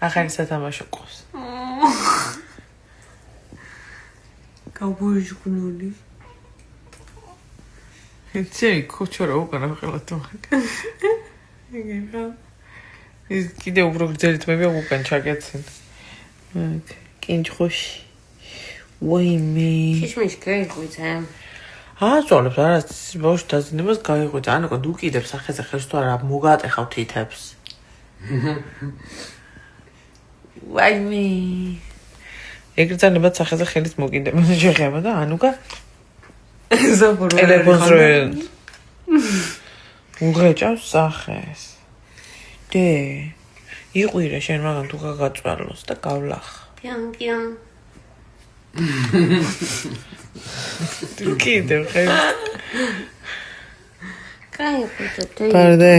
ახალი სათამაშო ყავს. გავბოჟგნული. იცი, ქუჩორა უკან ახლა თუ. ის კიდე უფრო გრძელით მე უკან ჩაგეცენ. აქ, კინჯხოში. ვაიმე. შიშმიშ გაიღვიძა. აწოლებს არა ბავშვი დაზინებას გაიღვიძა. ანუ კა დუკიდებს ახეზე ხელს თუ არა მოგატეხავ თითებს. ვაიმე. ეგრეცანებად სახეზე ხელით მოგინდება შეხება და ანუკა ზაფორო. ტელეფონს რო უღეჭავს სახეს. დე იყვირე შენ მაგან თუ გაგაწვალოს და გავლახ. პიან. კიდევ ხელს. გაიღვიძა. პარდე.